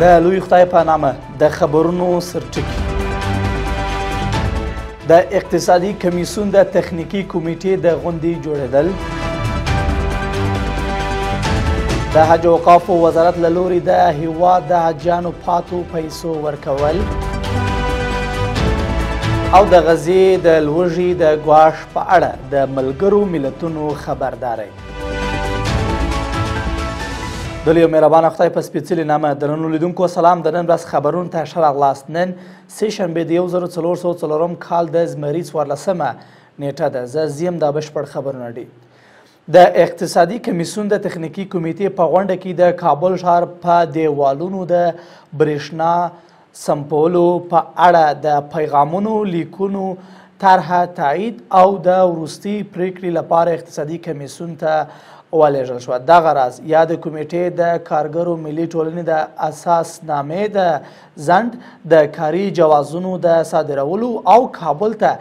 د لوی خدای په نامه د خبرونو سرټکي. د اقتصادي کمیسیون د تخنیکي کمیټې د غونډې جوړېدل. د حج او اوقافو وزارت له لوري د هیواد د حاجیانو پاتو پیسو ورکول او د غزې د لوږې د ګواښ په اړه د ملګرو ملتونو خبرداری. د لوی مهربانه خدای په سپېڅلي نامه درنو لیدونکو سلام. د نن ورځ خبرونو ته ښه راغلاست. نن سه شنبې د 1404 کال د زمري 14مه نیټه ده. زه زیم دا بشپړ خبرونه دي. د اقتصادي کمیسیون د تخنیکي کمیټې په غونډه کې د کابل ښار په دیوالونو د برېښنا سمپولو په اړه د پیغامونو لیکونو طرحه تایید او د وروستي پریکړې لپاره اقتصادي کمیسیون ته ولېږل شوه. دغه راز یا د کمیټې د کارګرو ملي ټولنې د اساسنامې د ځنډ د کاري جوازونو د صادرولو او کابل ته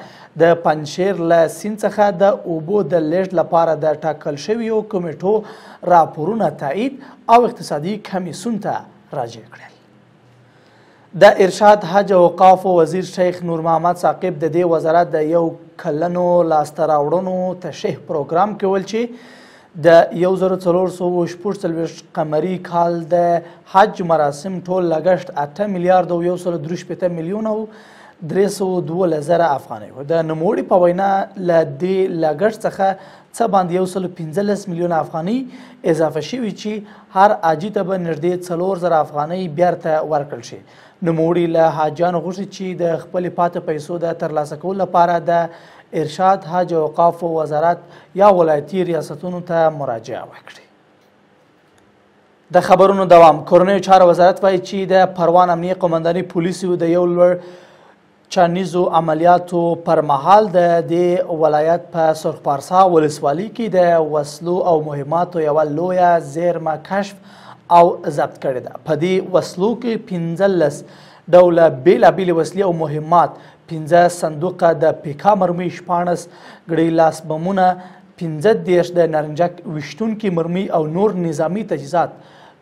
د پنجشیر له سیند څخه د اوبو د لیږد لپاره د ټاکل شویو کمیټو راپورونه تایید او اقتصادي کمیسیون ته راجع کړل. د ارشاد حج او اوقافو وزیر شیخ نور محمد ثاقب د دې وزارت د 1 کلنو لاسته راوړنو تشریح پروګرام کې ویل چې د 1440 قمري کال د حج مراسم ټول لګښت 8 میلیارد او 163 میلیون او 312,000 افغانۍ و. د نوموړي په وینا له دې لګښت څخه څه باندې 115 میلیون افغانۍ اضافه شوي چې هر حاجي ته به نږدې 4000 افغانۍ بیرته ورکړل شي. نوموړي له حاجیانو غوښتي چې د خپلې پاتې پیسو د ترلاسه کولو لپاره د ارشاد حج او اوقافو وزارت یا ولایتي ریاستونو ته مراجعه وکړي. د خبرونو دوام. کورنیو چارو وزارت وایي چې د پروان امنیه قومنداني پولیسو د یو لوړ چانیزو عملیاتو پر مهال د دې ولایت په سرخ پارسا ولسوالۍ کې د وسلو او مهماتو یوه لویه زیرمه کشف او ضبط کړې ده. په دې وسلو کې 15 ډوله بېلابېلې وسلې او مهمات، 15 صندوقه د پیکا مرمۍ، 14 ګړۍ لاس بمونه، 15 د نارنجک ویشتونکي مرمۍ او نور نظامي تجهیزات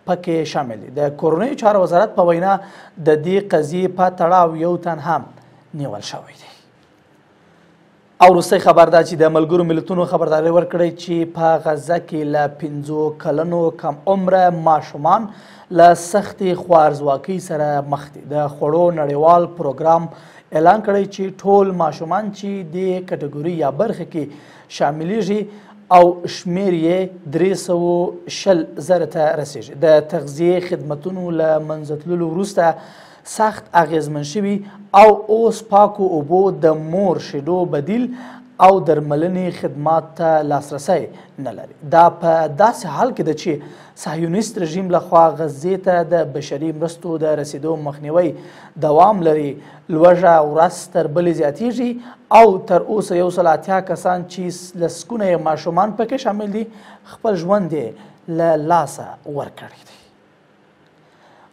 پکې شامل دي. د کورنیو چارو وزارت په وینا د دې قضیې په تړاو یو تن هم نیول شوی دی. او وروستی خبر دا چې د ملګرو ملتونو خبرداری ورکړی چې په غزه کې له 5 کلنو کم عمره ماشومان له سختې خوارځواکۍ سره مخ دي. د خوړو نړیوال پروګرام اعلان کړی چې ټول ماشومان چې د کټګوري یا برخه کې شاملیږي او شمیر یې 320,000 ته رسیږي. د تغذیې خدمتونو له منځه تللو وروسته سخت اغیزمن شوي او اوس پاکو اوبو، د مور شیدو بدیل او درملنې خدمات ته لاسرسی نه لري. دا په داسې حال کې ده چې صهیونیست رژیم لخوا غزې ته د بشري مرستو د رسیدو مخنیوی دوام لري. لوږه ورځ تر بلې زیاتیږي او تر اوسه 180 کسان چې لسګونه ماشومان پکې شامل دي خپل ژوند یې له لاسه ورکړی دی.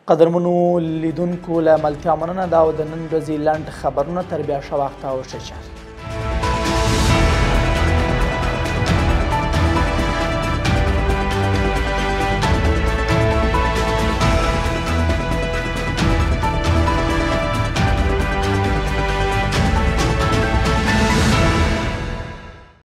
قدرمنو لیدونکو له ملتیا مننه. دا د نن ورځې لنډ خبرونه. تر بیا ښه وخته او ښه چارې.